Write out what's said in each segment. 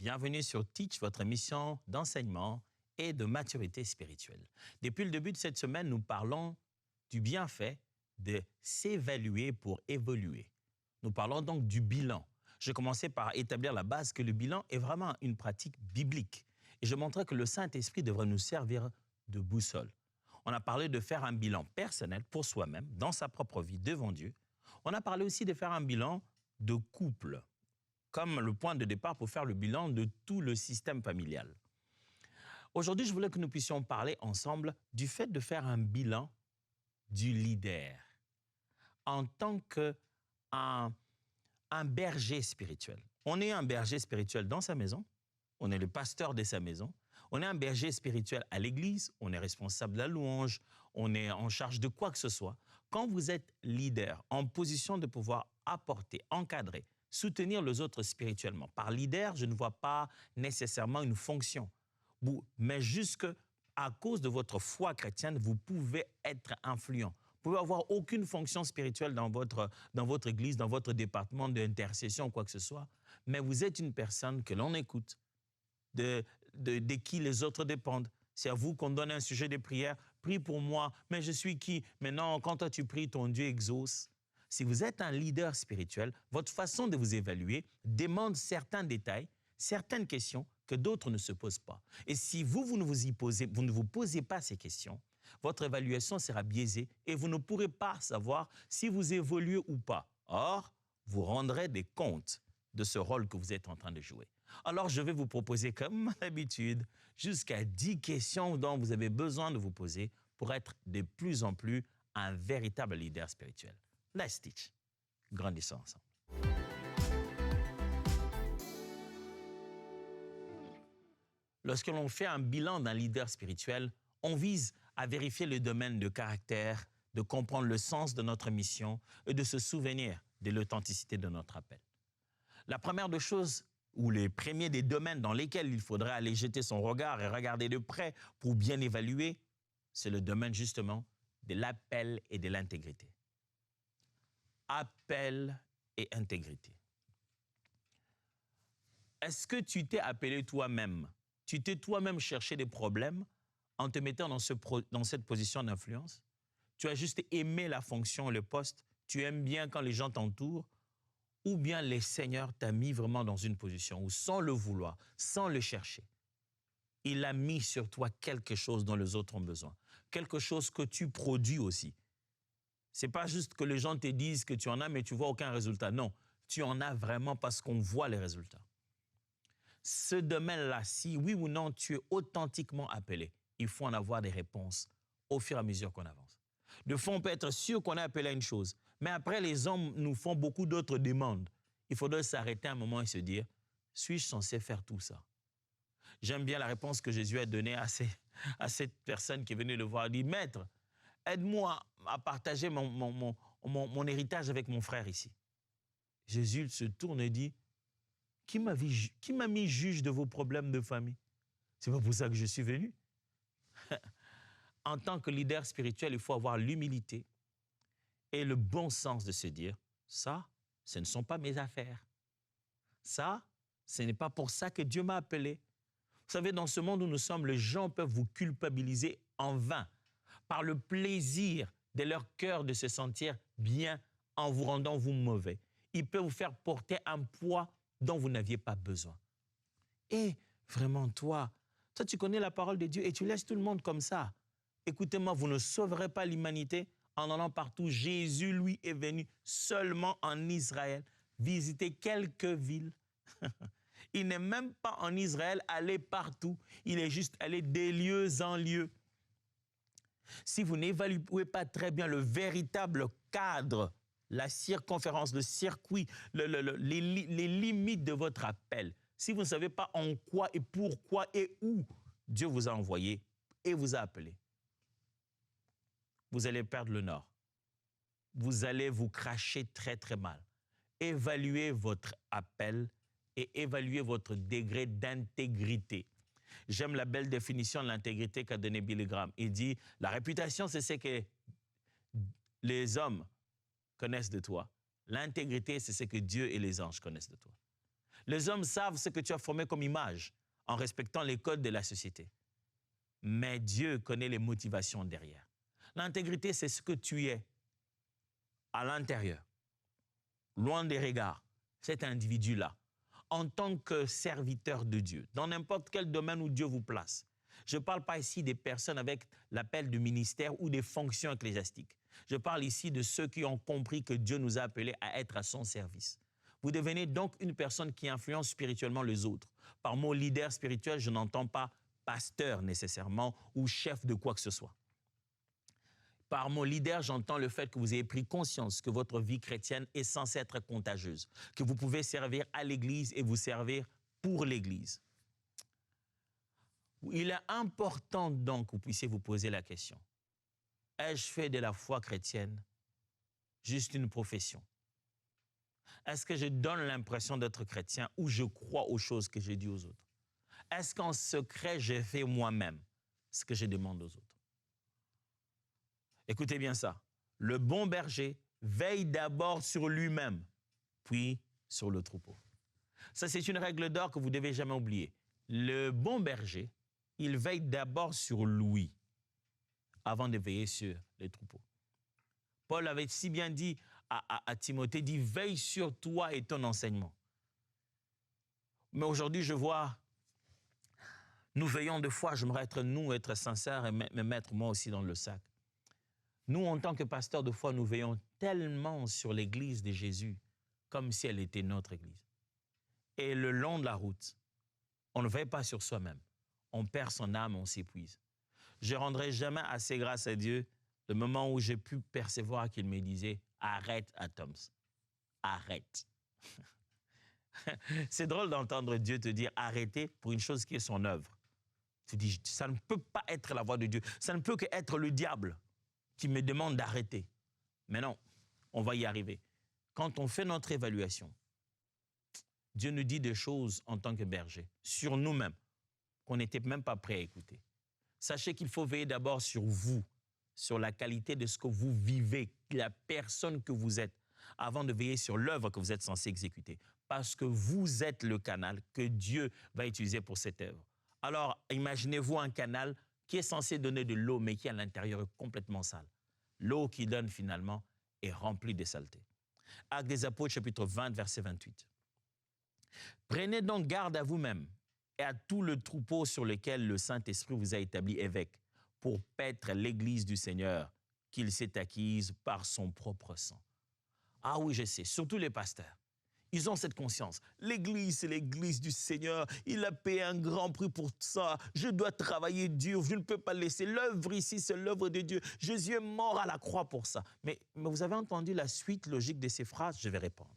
Bienvenue sur Teach, votre émission d'enseignement et de maturité spirituelle. Depuis le début de cette semaine, nous parlons du bienfait de s'évaluer pour évoluer. Nous parlons donc du bilan. Je commençais par établir la base que le bilan est vraiment une pratique biblique. Et je montrais que le Saint-Esprit devrait nous servir de boussole. On a parlé de faire un bilan personnel pour soi-même, dans sa propre vie, devant Dieu. On a parlé aussi de faire un bilan de couple, comme le point de départ pour faire le bilan de tout le système familial. Aujourd'hui, je voulais que nous puissions parler ensemble du fait de faire un bilan du leader en tant qu'un berger spirituel. On est un berger spirituel dans sa maison, on est le pasteur de sa maison, on est un berger spirituel à l'église, on est responsable de la louange, on est en charge de quoi que ce soit. Quand vous êtes leader, en position de pouvoir apporter, encadrer, soutenir les autres spirituellement. Par leader, je ne vois pas nécessairement une fonction, mais juste qu'à cause de votre foi chrétienne, vous pouvez être influent. Vous pouvez avoir aucune fonction spirituelle dans votre église, dans votre département d'intercession, quoi que ce soit, mais vous êtes une personne que l'on écoute, de qui les autres dépendent. C'est à vous qu'on donne un sujet de prière. Prie pour moi, mais je suis qui? Mais non, quand toi tu pries, ton Dieu exauce. Si vous êtes un leader spirituel, votre façon de vous évaluer demande certains détails, certaines questions que d'autres ne se posent pas. Et si vous ne vous posez pas ces questions, votre évaluation sera biaisée et vous ne pourrez pas savoir si vous évoluez ou pas. Or, vous rendrez des comptes de ce rôle que vous êtes en train de jouer. Alors, je vais vous proposer, comme d'habitude, jusqu'à 10 questions dont vous avez besoin de vous poser pour être de plus en plus un véritable leader spirituel. Let's teach. Grandissons ensemble. Lorsque l'on fait un bilan d'un leader spirituel, on vise à vérifier le domaine de caractère, de comprendre le sens de notre mission et de se souvenir de l'authenticité de notre appel. La première des choses, ou les premiers des domaines dans lesquels il faudrait aller jeter son regard et regarder de près pour bien évaluer, c'est le domaine justement de l'appel et de l'intégrité. Appel et intégrité. Est-ce que tu t'es appelé toi-même? Tu t'es toi-même cherché des problèmes en te mettant dans cette position d'influence? Tu as juste aimé la fonction et le poste? Tu aimes bien quand les gens t'entourent? Ou bien le Seigneur t'a mis vraiment dans une position où, sans le vouloir, sans le chercher, il a mis sur toi quelque chose dont les autres ont besoin, quelque chose que tu produis aussi. Ce n'est pas juste que les gens te disent que tu en as, mais tu ne vois aucun résultat. Non, tu en as vraiment parce qu'on voit les résultats. Ce domaine-là, si oui ou non tu es authentiquement appelé, il faut en avoir des réponses au fur et à mesure qu'on avance. De fois, on peut être sûr qu'on est appelé à une chose, mais après, les hommes nous font beaucoup d'autres demandes. Il faudrait s'arrêter un moment et se dire, suis-je censé faire tout ça? J'aime bien la réponse que Jésus a donnée à cette personne qui est venue le voir. Il dit, Maître, aide-moi à partager mon héritage avec mon frère ici. Jésus se tourne et dit, qui m'a mis juge de vos problèmes de famille? C'est pas pour ça que je suis venu. En tant que leader spirituel, il faut avoir l'humilité et le bon sens de se dire, ça, ce ne sont pas mes affaires. Ça, ce n'est pas pour ça que Dieu m'a appelé. Vous savez, dans ce monde où nous sommes, les gens peuvent vous culpabiliser en vain par le plaisir de leur cœur de se sentir bien en vous rendant vous mauvais. Ils peuvent vous faire porter un poids dont vous n'aviez pas besoin. Et vraiment, toi, tu connais la parole de Dieu et tu laisses tout le monde comme ça. Écoutez-moi, vous ne sauverez pas l'humanité en allant partout. Jésus, lui, est venu seulement en Israël, visiter quelques villes. Il n'est même pas en Israël allé partout. Il est juste allé des lieux en lieux. Si vous n'évaluez pas très bien le véritable cadre, la circonférence, le circuit, les limites de votre appel, si vous ne savez pas en quoi et pourquoi et où Dieu vous a envoyé et vous a appelé, vous allez perdre le nord. Vous allez vous cracher très, très mal. Évaluez votre appel et évaluez votre degré d'intégrité. J'aime la belle définition de l'intégrité qu'a donnée Billy Graham. Il dit, la réputation, c'est ce que les hommes connaissent de toi. L'intégrité, c'est ce que Dieu et les anges connaissent de toi. Les hommes savent ce que tu as formé comme image en respectant les codes de la société. Mais Dieu connaît les motivations derrière. L'intégrité, c'est ce que tu es à l'intérieur, loin des regards, cet individu-là, en tant que serviteur de Dieu, dans n'importe quel domaine où Dieu vous place. Je ne parle pas ici des personnes avec l'appel du ministère ou des fonctions ecclésiastiques. Je parle ici de ceux qui ont compris que Dieu nous a appelés à être à son service. Vous devenez donc une personne qui influence spirituellement les autres. Par mot leader spirituel, je n'entends pas pasteur nécessairement ou chef de quoi que ce soit. Par mot leader, j'entends le fait que vous ayez pris conscience que votre vie chrétienne est censée être contagieuse, que vous pouvez servir à l'Église et vous servir pour l'Église. Il est important donc que vous puissiez vous poser la question. Ai-je fait de la foi chrétienne juste une profession? Est-ce que je donne l'impression d'être chrétien ou je crois aux choses que j'ai dit aux autres? Est-ce qu'en secret, j'ai fait moi-même ce que je demande aux autres? Écoutez bien ça. Le bon berger veille d'abord sur lui-même, puis sur le troupeau. Ça, c'est une règle d'or que vous ne devez jamais oublier. Le bon berger, il veille d'abord sur lui avant de veiller sur les troupeaux. Paul avait si bien dit à Timothée, dit, veille sur toi et ton enseignement. Mais aujourd'hui, je vois, nous veillons de foi, j'aimerais être sincères et me mettre moi aussi dans le sac. Nous, en tant que pasteurs de foi, nous veillons tellement sur l'Église de Jésus, comme si elle était notre Église. Et le long de la route, on ne veille pas sur soi-même. On perd son âme, on s'épuise. Je ne rendrai jamais assez grâce à Dieu le moment où j'ai pu percevoir qu'il me disait « Arrête, Atoms, arrête ». C'est drôle d'entendre Dieu te dire « Arrêtez » pour une chose qui est son œuvre. Tu dis « Ça ne peut pas être la voix de Dieu, ça ne peut qu'être le diable qui me demande d'arrêter ». Mais non, on va y arriver. Quand on fait notre évaluation, Dieu nous dit des choses en tant que berger, sur nous-mêmes, qu'on n'était même pas prêt à écouter. Sachez qu'il faut veiller d'abord sur vous, sur la qualité de ce que vous vivez, la personne que vous êtes, avant de veiller sur l'œuvre que vous êtes censé exécuter. Parce que vous êtes le canal que Dieu va utiliser pour cette œuvre. Alors, imaginez-vous un canal qui est censé donner de l'eau, mais qui à l'intérieur est complètement sale. L'eau qui donne finalement est remplie de saleté. Actes des Apôtres, chapitre 20, verset 28. Prenez donc garde à vous-même et à tout le troupeau sur lequel le Saint-Esprit vous a établi évêque, pour paître l'Église du Seigneur qu'il s'est acquise par son propre sang. Ah oui, je sais, surtout les pasteurs. Ils ont cette conscience. L'Église, c'est l'Église du Seigneur. Il a payé un grand prix pour ça. Je dois travailler dur. Je ne peux pas laisser. L'œuvre ici, c'est l'œuvre de Dieu. Jésus est mort à la croix pour ça. Mais vous avez entendu la suite logique de ces phrases? Je vais répondre.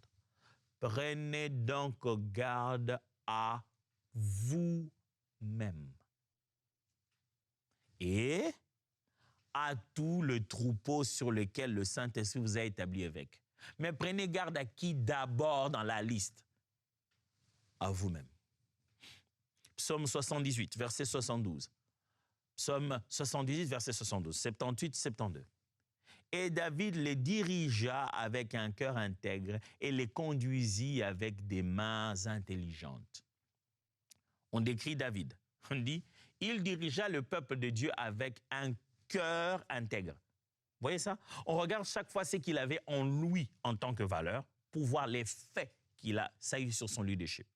Prenez donc garde à vous-même et à tout le troupeau sur lequel le Saint-Esprit vous a établi évêque. Mais prenez garde à qui d'abord dans la liste? À vous-même. Psaume 78, verset 72. Psaume 78, verset 72. 78, 72. Et David les dirigea avec un cœur intègre et les conduisit avec des mains intelligentes. On décrit David. On dit, il dirigea le peuple de Dieu avec un cœur intègre. Vous voyez ça? On regarde chaque fois ce qu'il avait en lui en tant que valeur pour voir les faits qu'il a saillis sur son leadership.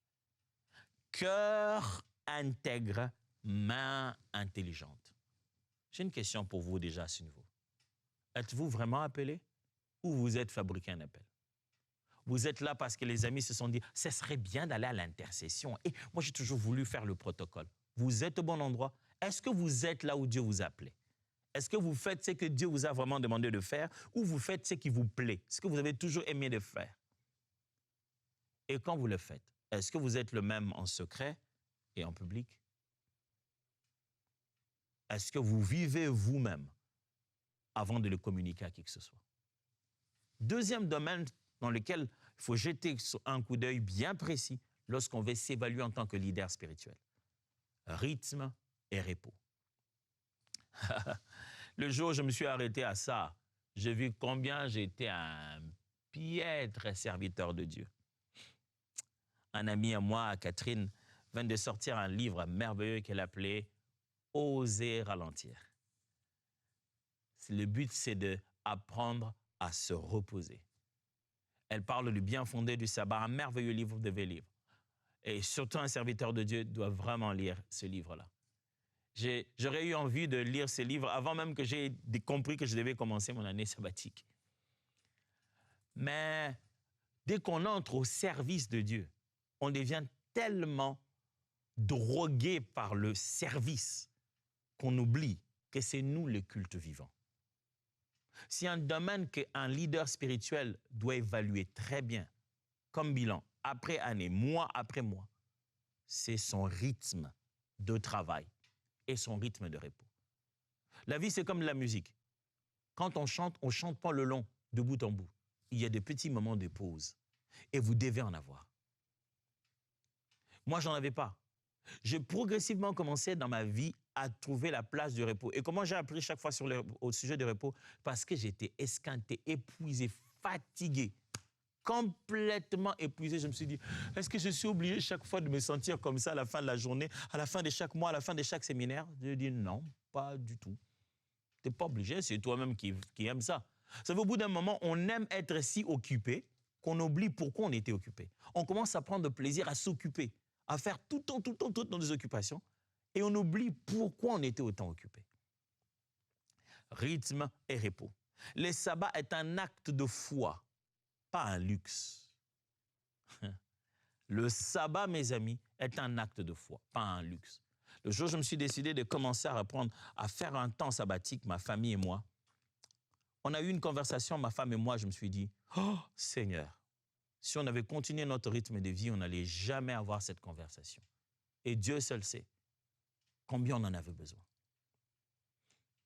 Cœur intègre, main intelligente. J'ai une question pour vous déjà à ce niveau. Êtes-vous vraiment appelé ou vous êtes fabriqué un appel? Vous êtes là parce que les amis se sont dit, ce serait bien d'aller à l'intercession. Et moi, j'ai toujours voulu faire le protocole. Vous êtes au bon endroit. Est-ce que vous êtes là où Dieu vous a appelé? Est-ce que vous faites ce que Dieu vous a vraiment demandé de faire ou vous faites ce qui vous plaît, ce que vous avez toujours aimé de faire? Et quand vous le faites, est-ce que vous êtes le même en secret et en public? Est-ce que vous vivez vous-même avant de le communiquer à qui que ce soit? Deuxième domaine dans lequel il faut jeter un coup d'œil bien précis lorsqu'on veut s'évaluer en tant que leader spirituel. Rythme et repos. Le jour où je me suis arrêté à ça, j'ai vu combien j'étais un piètre serviteur de Dieu. Un ami à moi, Catherine, vient de sortir un livre merveilleux qu'elle appelait « Oser ralentir ». Le but, c'est d'apprendre à se reposer. Elle parle du bien fondé du sabbat, un merveilleux livre, vous devez lire. Et surtout, un serviteur de Dieu doit vraiment lire ce livre-là. J'aurais eu envie de lire ce livre avant même que j'ai compris que je devais commencer mon année sabbatique. Mais dès qu'on entre au service de Dieu, on devient tellement drogué par le service qu'on oublie que c'est nous le culte vivant. Si un domaine qu'un leader spirituel doit évaluer très bien, comme bilan, après année, mois après mois, c'est son rythme de travail et son rythme de repos. La vie, c'est comme la musique. Quand on chante pas le long, de bout en bout. Il y a des petits moments de pause. Et vous devez en avoir. Moi, j'en avais pas. J'ai progressivement commencé dans ma vie à trouver la place du repos. Et comment j'ai appris chaque fois au sujet du repos? Parce que j'étais esquinté, épuisé, fatigué, complètement épuisé. Je me suis dit, est-ce que je suis obligé chaque fois de me sentir comme ça à la fin de la journée, à la fin de chaque mois, à la fin de chaque séminaire? Je dis non, pas du tout. Tu n'es pas obligé, c'est toi-même qui aime ça. Ça veut, au bout d'un moment, on aime être si occupé qu'on oublie pourquoi on était occupé. On commence à prendre plaisir à s'occuper, à faire tout le temps, toutes nos occupations, et on oublie pourquoi on était autant occupé. Rythme et repos. Le sabbat est un acte de foi, pas un luxe. Le sabbat, mes amis, est un acte de foi, pas un luxe. Le jour où je me suis décidé de commencer à reprendre, à faire un temps sabbatique, ma famille et moi, on a eu une conversation, ma femme et moi, je me suis dit, oh Seigneur, si on avait continué notre rythme de vie, on n'allait jamais avoir cette conversation. Et Dieu seul sait combien on en avait besoin.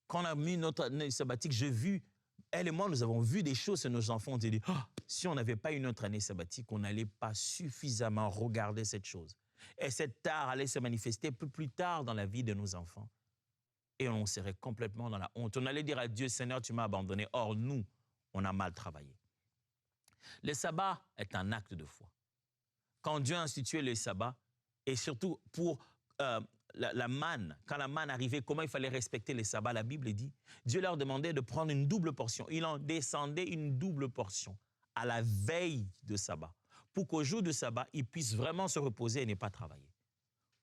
Quand on a mis notre année sabbatique, j'ai vu, elle et moi, nous avons vu des choses et nos enfants ont dit, oh, si on n'avait pas eu notre année sabbatique, on n'allait pas suffisamment regarder cette chose. Et cette tare allait se manifester un peu plus tard dans la vie de nos enfants. Et on serait complètement dans la honte. On allait dire à Dieu, Seigneur, tu m'as abandonné. Or, nous, on a mal travaillé. Le sabbat est un acte de foi. Quand Dieu a institué le sabbat, et surtout pour la manne, quand la manne arrivait, comment il fallait respecter le sabbat, la Bible dit, Dieu leur demandait de prendre une double portion. Il en descendait une double portion à la veille de sabbat, pour qu'au jour du sabbat, ils puissent vraiment se reposer et ne pas travailler.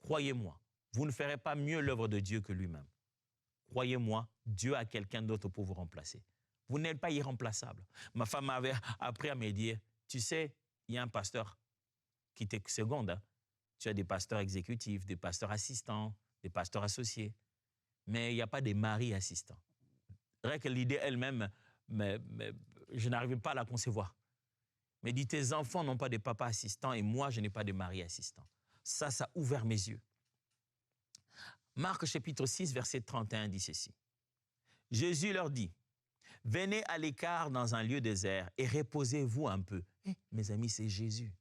Croyez-moi, vous ne ferez pas mieux l'œuvre de Dieu que lui-même. Croyez-moi, Dieu a quelqu'un d'autre pour vous remplacer. Vous n'êtes pas irremplaçable. Ma femme m'avait appris à me dire, tu sais, il y a un pasteur qui te seconde. Hein? Tu as des pasteurs exécutifs, des pasteurs assistants, des pasteurs associés. Mais il n'y a pas de maris assistants. Rien que l'idée elle-même, je n'arrivais pas à la concevoir. Mais dit, tes enfants n'ont pas de papa assistant et moi, je n'ai pas de mari assistant. Ça a ouvert mes yeux. Marc chapitre 6, verset 31 dit ceci. Jésus leur dit, « Venez à l'écart dans un lieu désert et reposez-vous un peu. » Mes amis, c'est Jésus.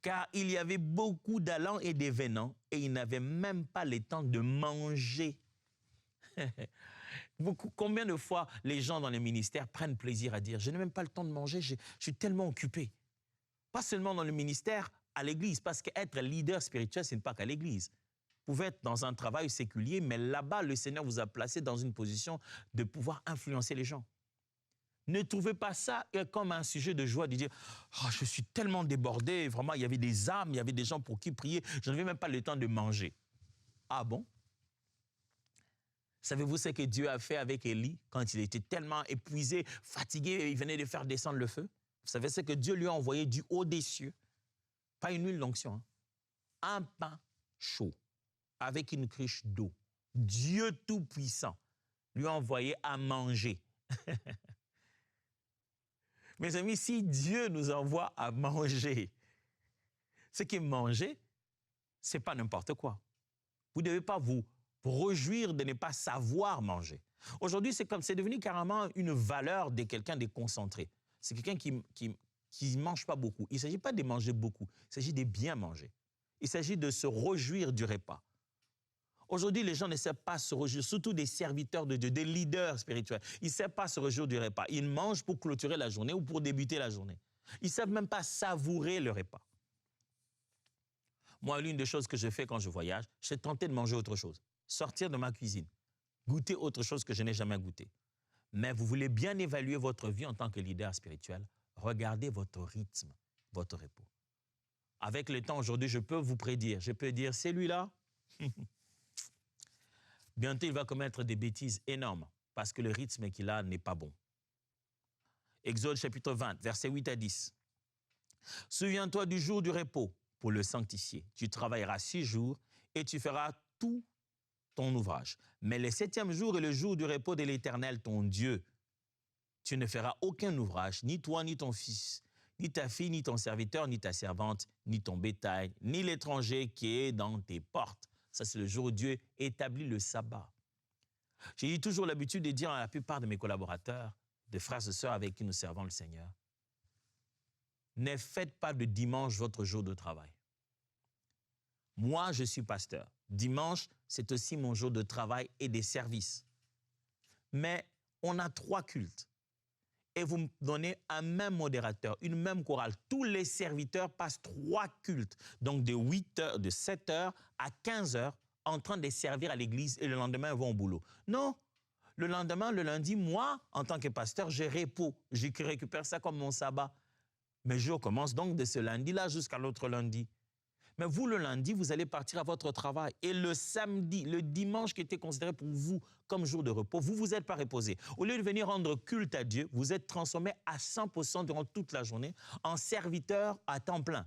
Car il y avait beaucoup d'allants et de venants et ils n'avaient même pas le temps de manger. Combien de fois les gens dans les ministères prennent plaisir à dire, « Je n'ai même pas le temps de manger, je suis tellement occupé. » Pas seulement dans le ministère, à l'église, parce qu'être leader spirituel, ce n'est pas qu'à l'église. Vous pouvez être dans un travail séculier, mais là-bas, le Seigneur vous a placé dans une position de pouvoir influencer les gens. Ne trouvez pas ça comme un sujet de joie, de dire oh, « je suis tellement débordé, vraiment, il y avait des âmes, il y avait des gens pour qui prier, je n'avais même pas le temps de manger. » Ah bon? Savez-vous ce que Dieu a fait avec Élie quand il était tellement épuisé, fatigué, il venait de faire descendre le feu? Vous savez ce que Dieu lui a envoyé du haut des cieux? Pas une huile d'onction, hein? Un pain chaud avec une cruche d'eau. Dieu Tout-Puissant lui a envoyé à manger. Mes amis, si Dieu nous envoie à manger, ce qui est manger, ce n'est pas n'importe quoi. Vous ne devez pas vous réjouir de ne pas savoir manger. Aujourd'hui, c'est devenu carrément une valeur de quelqu'un de concentré. C'est quelqu'un qui ne mange pas beaucoup. Il ne s'agit pas de manger beaucoup, il s'agit de bien manger. Il s'agit de se réjouir du repas. Aujourd'hui, les gens ne savent pas se réjouir, surtout des serviteurs de Dieu, des leaders spirituels. Ils ne savent pas se réjouir du repas. Ils mangent pour clôturer la journée ou pour débuter la journée. Ils ne savent même pas savourer le repas. Moi, l'une des choses que je fais quand je voyage, c'est tenter de manger autre chose. Sortir de ma cuisine. Goûter autre chose que je n'ai jamais goûté. Mais vous voulez bien évaluer votre vie en tant que leader spirituel. Regardez votre rythme, votre repos. Avec le temps, aujourd'hui, je peux vous prédire. Je peux dire, celui-là, bientôt, il va commettre des bêtises énormes parce que le rythme qu'il a n'est pas bon. Exode chapitre 20, versets 8 à 10. Souviens-toi du jour du repos pour le sanctifier. Tu travailleras 6 jours et tu feras tout ton ouvrage. Mais le 7e jour est le jour du repos de l'Éternel, ton Dieu. Tu ne feras aucun ouvrage, ni toi, ni ton fils, ni ta fille, ni ton serviteur, ni ta servante, ni ton bétail, ni l'étranger qui est dans tes portes. Ça, c'est le jour où Dieu établit le sabbat. J'ai eu toujours l'habitude de dire à la plupart de mes collaborateurs, de frères et sœurs avec qui nous servons le Seigneur, ne faites pas de dimanche votre jour de travail. Moi, je suis pasteur. Dimanche, c'est aussi mon jour de travail et des services. Mais on a 3 cultes. Et vous me donnez un même modérateur, une même chorale. Tous les serviteurs passent 3 cultes. Donc de 7 heures à 15 heures, en train de servir à l'église et le lendemain, ils vont au boulot. Non. Le lendemain, le lundi, moi, en tant que pasteur, j'ai repos. Je récupère ça comme mon sabbat. Mes jours commencent donc de ce lundi-là jusqu'à l'autre lundi. Mais vous, le lundi, vous allez partir à votre travail. Et le samedi, le dimanche qui était considéré pour vous comme jour de repos, vous ne vous êtes pas reposé. Au lieu de venir rendre culte à Dieu, vous êtes transformé à 100% durant toute la journée en serviteur à temps plein.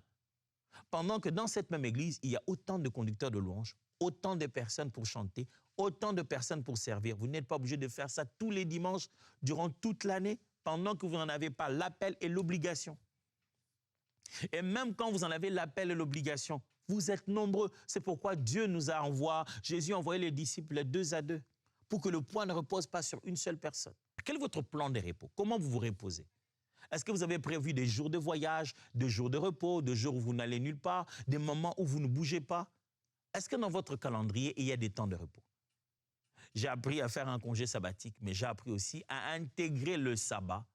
Pendant que dans cette même église, il y a autant de conducteurs de louanges, autant de personnes pour chanter, autant de personnes pour servir. Vous n'êtes pas obligé de faire ça tous les dimanches durant toute l'année, pendant que vous n'en avez pas l'appel et l'obligation. Et même quand vous en avez l'appel et l'obligation, vous êtes nombreux. C'est pourquoi Dieu nous a envoyé, Jésus a envoyé les disciples 2 à 2, pour que le poids ne repose pas sur une seule personne. Quel est votre plan de repos? Comment vous vous reposez? Est-ce que vous avez prévu des jours de voyage, des jours de repos, des jours où vous n'allez nulle part, des moments où vous ne bougez pas? Est-ce que dans votre calendrier, il y a des temps de repos? J'ai appris à faire un congé sabbatique, mais j'ai appris aussi à intégrer le sabbat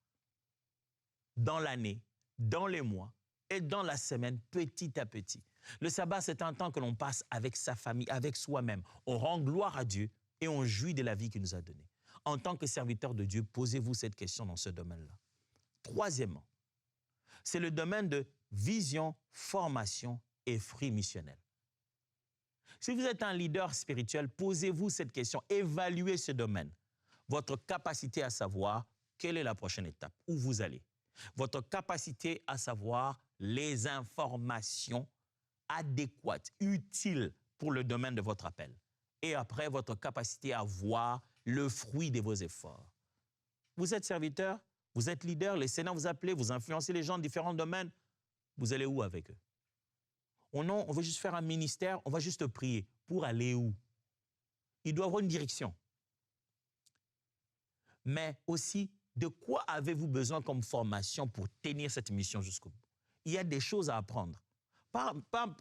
dans l'année, dans les mois et dans la semaine, petit à petit. Le sabbat, c'est un temps que l'on passe avec sa famille, avec soi-même. On rend gloire à Dieu et on jouit de la vie qu'il nous a donnée. En tant que serviteur de Dieu, posez-vous cette question dans ce domaine-là. Troisièmement, c'est le domaine de vision, formation et fruits missionnels. Si vous êtes un leader spirituel, posez-vous cette question, évaluez ce domaine. Votre capacité à savoir quelle est la prochaine étape, où vous allez. Votre capacité à savoir les informations adéquates, utiles pour le domaine de votre appel. Et après, votre capacité à voir le fruit de vos efforts. Vous êtes serviteur, vous êtes leader, les Seigneurs vous appelez, vous influencez les gens dans différents domaines. Vous allez où avec eux? Oh non, on veut juste faire un ministère, on va juste prier. Pour aller où? Il doit avoir une direction. Mais aussi, de quoi avez-vous besoin comme formation pour tenir cette mission jusqu'au bout? Il y a des choses à apprendre. Pas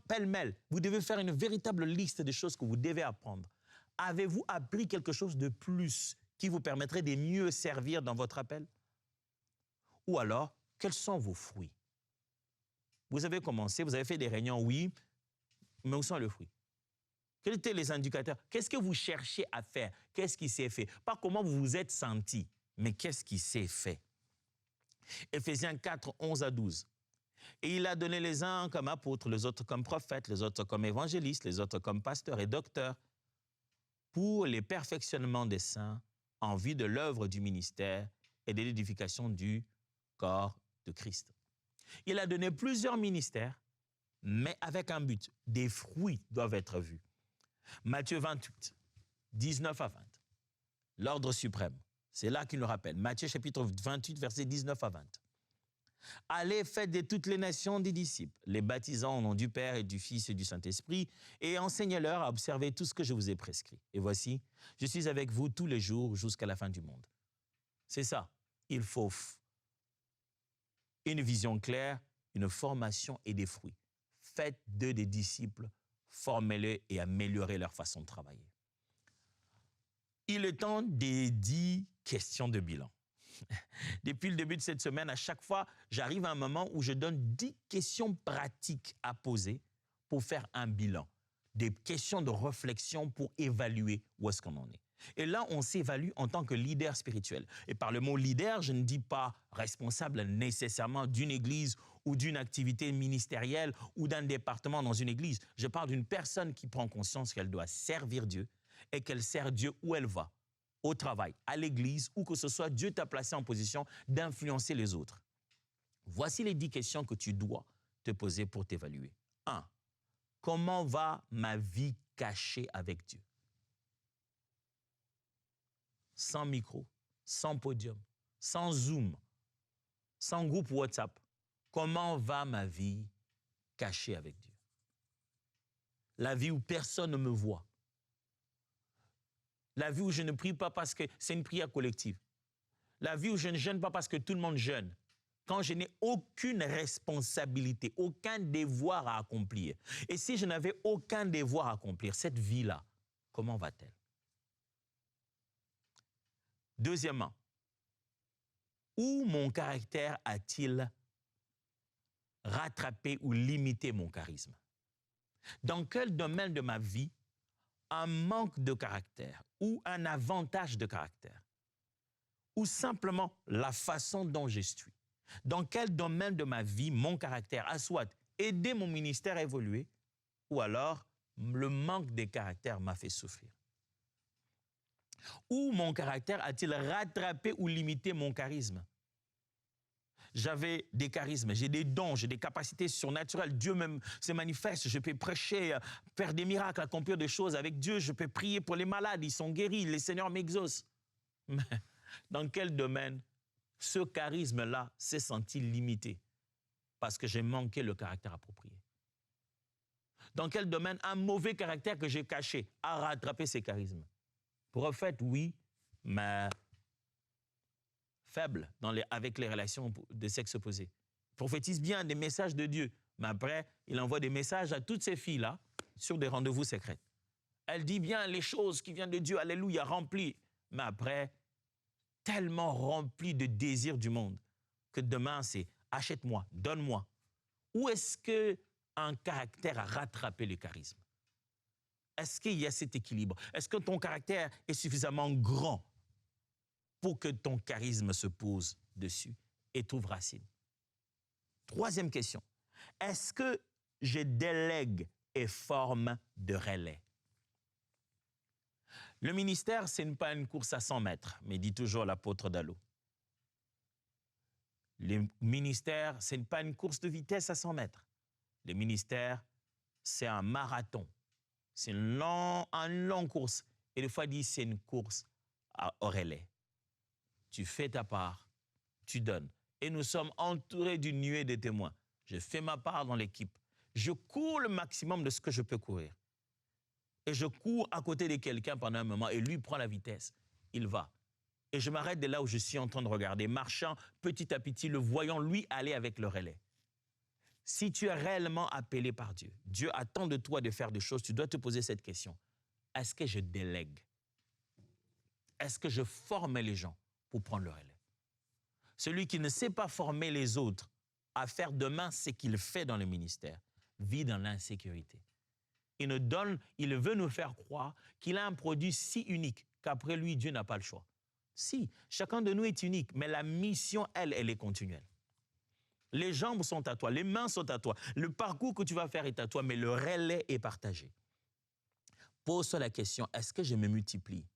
pêle-mêle, vous devez faire une véritable liste de choses que vous devez apprendre. Avez-vous appris quelque chose de plus qui vous permettrait de mieux servir dans votre appel? Ou alors, quels sont vos fruits? Vous avez commencé, vous avez fait des réunions, oui, mais où sont les fruits? Quels étaient les indicateurs? Qu'est-ce que vous cherchez à faire? Qu'est-ce qui s'est fait? Pas comment vous vous êtes senti, mais qu'est-ce qui s'est fait? Éphésiens 4, 11 à 12. Et il a donné les uns comme apôtres, les autres comme prophètes, les autres comme évangélistes, les autres comme pasteurs et docteurs, pour les perfectionnements des saints, en vue de l'œuvre du ministère et de l'édification du corps de Christ. Il a donné plusieurs ministères, mais avec un but. Des fruits doivent être vus. Matthieu 28, 19 à 20. L'ordre suprême. C'est là qu'il nous rappelle. Matthieu chapitre 28, versets 19 à 20. Allez, faites de toutes les nations des disciples, les baptisant au nom du Père et du Fils et du Saint-Esprit, et enseignez-leur à observer tout ce que je vous ai prescrit. Et voici, je suis avec vous tous les jours jusqu'à la fin du monde. C'est ça. Il faut une vision claire, une formation et des fruits. Faites d'eux des disciples, formez-les et améliorez leur façon de travailler. Il est temps des 10 questions de bilan. Depuis le début de cette semaine, à chaque fois, j'arrive à un moment où je donne 10 questions pratiques à poser pour faire un bilan, des questions de réflexion pour évaluer où est-ce qu'on en est. Et là, on s'évalue en tant que leader spirituel. Et par le mot leader, je ne dis pas responsable nécessairement d'une église ou d'une activité ministérielle ou d'un département dans une église. Je parle d'une personne qui prend conscience qu'elle doit servir Dieu et qu'elle sert Dieu où elle va, au travail, à l'église, où que ce soit, Dieu t'a placé en position d'influencer les autres. Voici les 10 questions que tu dois te poser pour t'évaluer. 1. Comment va ma vie cachée avec Dieu? Sans micro, sans podium, sans Zoom, sans groupe WhatsApp. Comment va ma vie cachée avec Dieu? La vie où personne ne me voit. La vie où je ne prie pas parce que c'est une prière collective. La vie où je ne jeûne pas parce que tout le monde jeûne. Quand je n'ai aucune responsabilité, aucun devoir à accomplir. Et si je n'avais aucun devoir à accomplir, cette vie-là, comment va-t-elle? Deuxièmement, où mon caractère a-t-il rattrapé ou limité mon charisme? Dans quel domaine de ma vie un manque de caractère ou un avantage de caractère ou simplement la façon dont je suis? Dans quel domaine de ma vie mon caractère a soit aidé mon ministère à évoluer ou alors le manque de caractère m'a fait souffrir? Où mon caractère a-t-il rattrapé ou limité mon charisme? J'avais des charismes, j'ai des dons, j'ai des capacités surnaturelles. Dieu même se manifeste, je peux prêcher, faire des miracles, accomplir des choses avec Dieu. Je peux prier pour les malades, ils sont guéris, les seigneurs m'exaucent. Mais dans quel domaine ce charisme-là s'est senti limité? Parce que j'ai manqué le caractère approprié. Dans quel domaine un mauvais caractère que j'ai caché a rattrapé ces charismes? Prophète, oui, mais faible avec les relations de sexe opposé. Prophétise bien des messages de Dieu, mais après, il envoie des messages à toutes ces filles-là sur des rendez-vous secrets. Elle dit bien les choses qui viennent de Dieu, alléluia, remplies, mais après, tellement remplie de désirs du monde que demain, c'est achète-moi, donne-moi. Où est-ce qu'un caractère a rattrapé le charisme? Est-ce qu'il y a cet équilibre? Est-ce que ton caractère est suffisamment grand pour que ton charisme se pose dessus et trouve racine? Troisième question. Est-ce que je délègue et forme de relais? Le ministère, ce n'est pas une course à 100 mètres, mais dit toujours l'apôtre Dallo. Le ministère, ce n'est pas une course de vitesse à 100 mètres. Le ministère, c'est un marathon. C'est une longue course. Et des fois, dit c'est une course au relais. Tu fais ta part, tu donnes. Et nous sommes entourés d'une nuée de témoins. Je fais ma part dans l'équipe. Je cours le maximum de ce que je peux courir. Et je cours à côté de quelqu'un pendant un moment et lui prend la vitesse. Il va. Et je m'arrête de là où je suis en train de regarder, marchant petit à petit, le voyant lui aller avec le relais. Si tu es réellement appelé par Dieu, Dieu attend de toi de faire des choses, tu dois te poser cette question. Est-ce que je délègue? Est-ce que je forme les gens pour prendre le relais? Celui qui ne sait pas former les autres à faire demain ce qu'il fait dans le ministère vit dans l'insécurité. Il veut nous faire croire qu'il a un produit si unique qu'après lui, Dieu n'a pas le choix. Si, chacun de nous est unique, mais la mission, elle est continuelle. Les jambes sont à toi, les mains sont à toi, le parcours que tu vas faire est à toi, mais le relais est partagé. Pose-toi la question, est-ce que je me multiplie?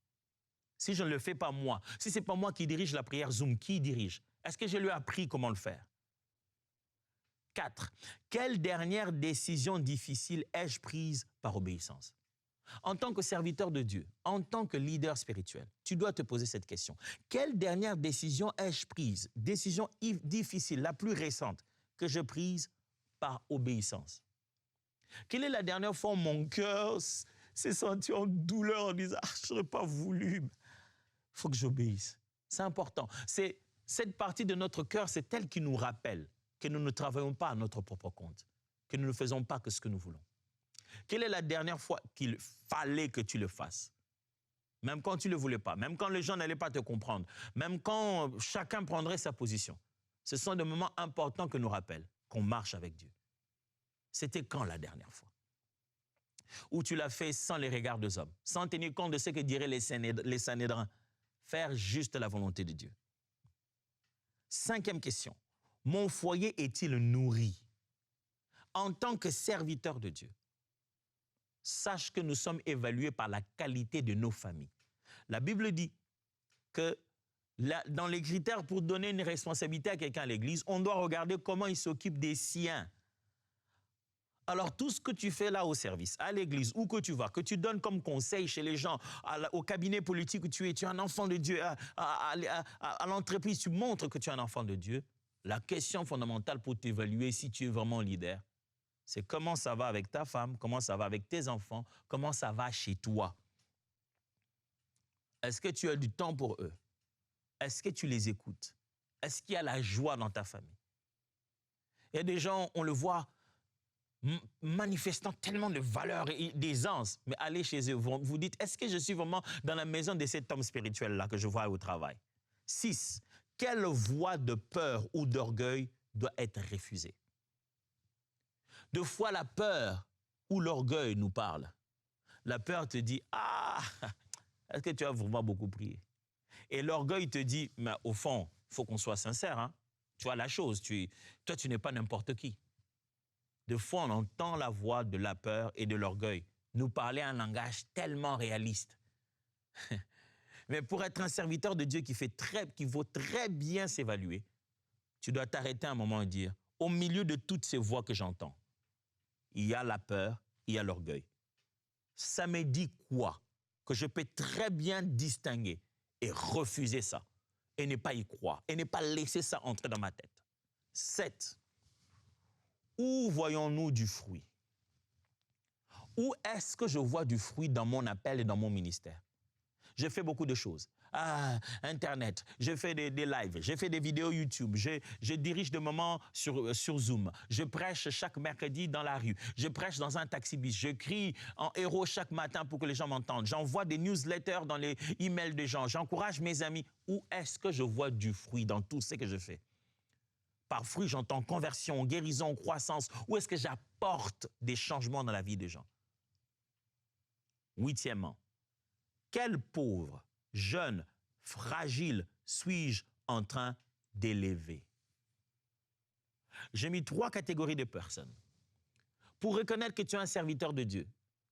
Si je ne le fais pas moi, si ce n'est pas moi qui dirige la prière Zoom, qui dirige? Est-ce que je lui ai appris comment le faire? 4. Quelle dernière décision difficile ai-je prise par obéissance? En tant que serviteur de Dieu, en tant que leader spirituel, tu dois te poser cette question. Quelle dernière décision ai-je prise? Décision difficile, la plus récente, que j'ai prise par obéissance. Quelle est la dernière fois où mon cœur s'est senti en douleur en disant « Ah, je n'aurais pas voulu, il faut que j'obéisse ». C'est important. C'est cette partie de notre cœur, c'est elle qui nous rappelle que nous ne travaillons pas à notre propre compte, que nous ne faisons pas que ce que nous voulons. Quelle est la dernière fois qu'il fallait que tu le fasses? Même quand tu ne le voulais pas, même quand les gens n'allaient pas te comprendre, même quand chacun prendrait sa position. Ce sont des moments importants que nous rappellent qu'on marche avec Dieu. C'était quand la dernière fois? ou tu l'as fait sans les regards des hommes, sans tenir compte de ce que diraient les Sanhédrins. Faire juste la volonté de Dieu. 5e question. Mon foyer est-il nourri? En tant que serviteur de Dieu, sache que nous sommes évalués par la qualité de nos familles. La Bible dit que dans les critères pour donner une responsabilité à quelqu'un à l'Église, on doit regarder comment il s'occupe des siens. Alors, tout ce que tu fais là au service, à l'église, où que tu vas, que tu donnes comme conseil chez les gens, au cabinet politique où tu es un enfant de Dieu, à l'entreprise, tu montres que tu es un enfant de Dieu. La question fondamentale pour t'évaluer si tu es vraiment leader, c'est comment ça va avec ta femme, comment ça va avec tes enfants, comment ça va chez toi. Est-ce que tu as du temps pour eux? Est-ce que tu les écoutes? Est-ce qu'il y a la joie dans ta famille? Il y a des gens, on le voit, manifestant tellement de valeur et d'aisance, mais allez chez eux, vous dites, est-ce que je suis vraiment dans la maison de cet homme spirituel-là que je vois au travail? 6. Quelle voix de peur ou d'orgueil doit être refusée? Deux fois, la peur ou l'orgueil nous parle. La peur te dit, ah, est-ce que tu as vraiment beaucoup prié? Et l'orgueil te dit, mais au fond, il faut qu'on soit sincère, hein? Tu vois la chose, toi tu n'es pas n'importe qui. Des fois, on entend la voix de la peur et de l'orgueil nous parler un langage tellement réaliste. Mais pour être un serviteur de Dieu qui vaut très bien s'évaluer, tu dois t'arrêter un moment et dire, au milieu de toutes ces voix que j'entends, il y a la peur, il y a l'orgueil. Ça me dit quoi? Que je peux très bien distinguer et refuser ça, et ne pas y croire, et ne pas laisser ça entrer dans ma tête. 7. Où voyons-nous du fruit? Où est-ce que je vois du fruit dans mon appel et dans mon ministère? Je fais beaucoup de choses. Internet, je fais des lives, je fais des vidéos YouTube, je dirige des moments sur Zoom, je prêche chaque mercredi dans la rue, je prêche dans un taxi-bus, je crie en héros chaque matin pour que les gens m'entendent, j'envoie des newsletters dans les emails des gens, j'encourage mes amis. Où est-ce que je vois du fruit dans tout ce que je fais? Par fruit, j'entends conversion, guérison, croissance. Où est-ce que j'apporte des changements dans la vie des gens? 8e, quel pauvre, jeune, fragile suis-je en train d'élever? J'ai mis 3 catégories de personnes. Pour reconnaître que tu es un serviteur de Dieu,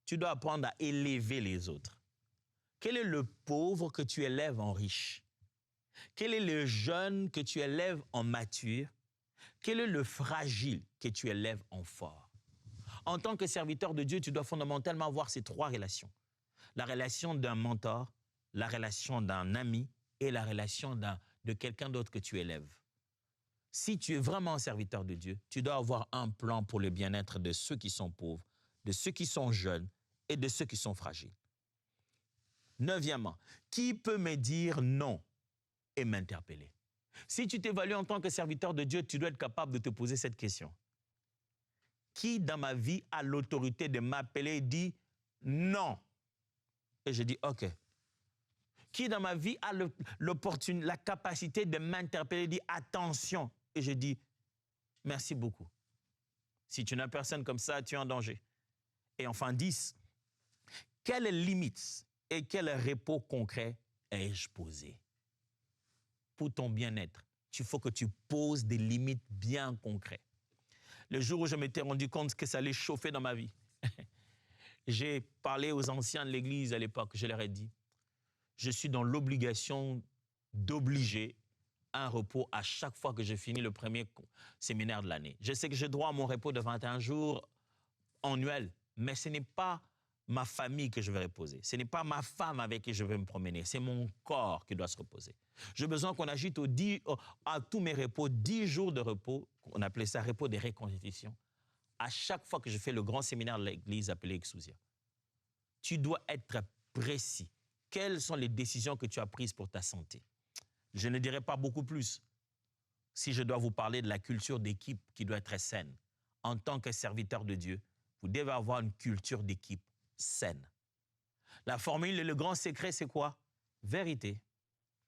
tu dois apprendre à élever les autres. Quel est le pauvre que tu élèves en riche? Quel est le jeune que tu élèves en mature? Quel est le fragile que tu élèves en fort? En tant que serviteur de Dieu, tu dois fondamentalement avoir ces 3 relations. La relation d'un mentor, la relation d'un ami et la relation de quelqu'un d'autre que tu élèves. Si tu es vraiment un serviteur de Dieu, tu dois avoir un plan pour le bien-être de ceux qui sont pauvres, de ceux qui sont jeunes et de ceux qui sont fragiles. 9e, qui peut me dire non et m'interpeller? Si tu t'évalues en tant que serviteur de Dieu, tu dois être capable de te poser cette question. Qui dans ma vie a l'autorité de m'appeler et dit non? Et je dis OK. Qui dans ma vie a la capacité de m'interpeller et dit attention? Et je dis merci beaucoup. Si tu n'as personne comme ça, tu es en danger. Et enfin 10, quelles limites et quel repos concret ai-je posé? Pour ton bien-être, il faut que tu poses des limites bien concrètes. Le jour où je m'étais rendu compte que ça allait chauffer dans ma vie, j'ai parlé aux anciens de l'Église à l'époque, je leur ai dit, je suis dans l'obligation d'obliger un repos à chaque fois que je finis le premier séminaire de l'année. Je sais que j'ai droit à mon repos de 21 jours annuel, mais ce n'est pas ma famille que je vais reposer. Ce n'est pas ma femme avec qui je vais me promener. C'est mon corps qui doit se reposer. J'ai besoin qu'on agite à tous mes repos 10 jours de repos. On appelait ça repos de reconstitution. À chaque fois que je fais le grand séminaire de l'Église appelé Exousia. Tu dois être précis. Quelles sont les décisions que tu as prises pour ta santé? Je ne dirai pas beaucoup plus. Si je dois vous parler de la culture d'équipe qui doit être saine, en tant que serviteur de Dieu, vous devez avoir une culture d'équipe saine. La formule et le grand secret, c'est quoi? Vérité,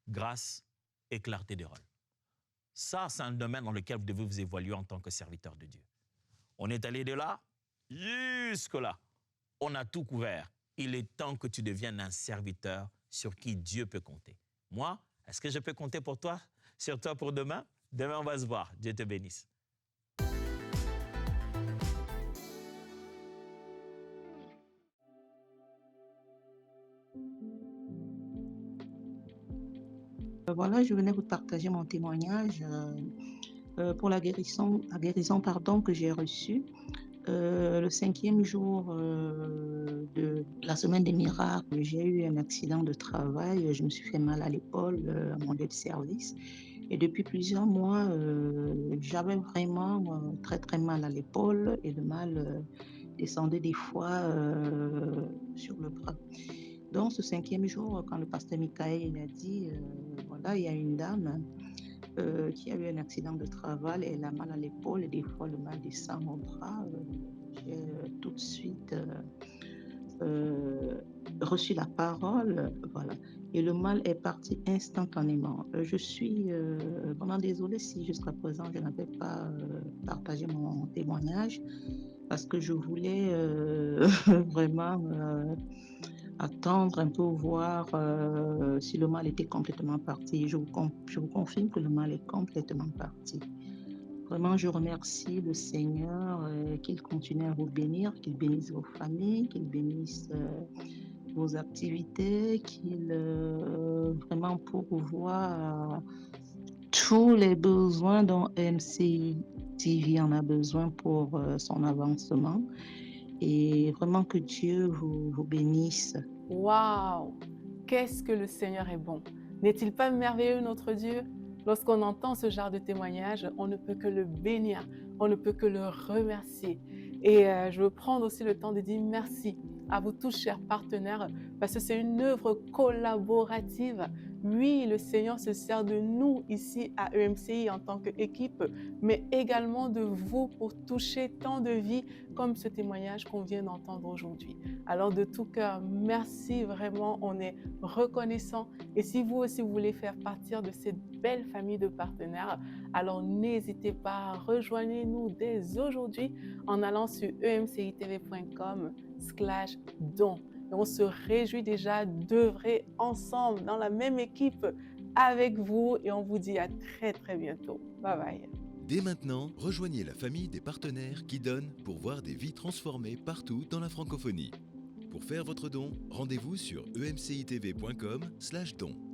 grâce et clarté des rôles. Ça, c'est un domaine dans lequel vous devez vous évaluer en tant que serviteur de Dieu. On est allé de là jusque là. on a tout couvert. Il est temps que tu deviennes un serviteur sur qui Dieu peut compter. Moi, est-ce que je peux compter pour toi, sur toi pour demain? Demain, on va se voir. Dieu te bénisse. Voilà, je venais vous partager mon témoignage pour la guérison pardon, que j'ai reçue. Le 5e jour de la semaine des miracles, j'ai eu un accident de travail. Je me suis fait mal à l'épaule, à mon lieu de service. Et depuis plusieurs mois, j'avais vraiment très très mal à l'épaule et le mal descendait des fois sur le bras. Donc ce 5e jour, quand le pasteur Michael il a dit, voilà, il y a une dame qui a eu un accident de travail, elle a mal à l'épaule et des fois le mal descend au bras. J'ai tout de suite reçu la parole, voilà. Et le mal est parti instantanément. Je suis vraiment désolée si jusqu'à présent je n'avais pas partagé mon témoignage parce que je voulais vraiment attendre un peu, voir si le mal était complètement parti. Je vous confirme que le mal est complètement parti. Vraiment, je remercie le Seigneur, qu'il continue à vous bénir, qu'il bénisse vos familles, qu'il bénisse vos activités, qu'il vraiment pourvoie tous les besoins dont MCI TV en a besoin pour son avancement. Et vraiment que Dieu vous bénisse. Waouh! Qu'est-ce que le Seigneur est bon! N'est-il pas merveilleux notre Dieu? Lorsqu'on entend ce genre de témoignage, on ne peut que le bénir, on ne peut que le remercier. Et je veux prendre aussi le temps de dire merci à vous tous, chers partenaires, parce que c'est une œuvre collaborative. Oui, le Seigneur se sert de nous ici à EMCI en tant qu'équipe, mais également de vous pour toucher tant de vies comme ce témoignage qu'on vient d'entendre aujourd'hui. Alors de tout cœur, merci vraiment, on est reconnaissant. Et si vous aussi vous voulez faire partie de cette belle famille de partenaires, alors n'hésitez pas, rejoignez-nous dès aujourd'hui en allant sur emcitv.com/don. Et on se réjouit déjà d'œuvrer ensemble dans la même équipe avec vous et on vous dit à très très bientôt. Bye bye. Dès maintenant, rejoignez la famille des partenaires qui donnent pour voir des vies transformées partout dans la francophonie. Pour faire votre don, rendez-vous sur emcitv.com/don.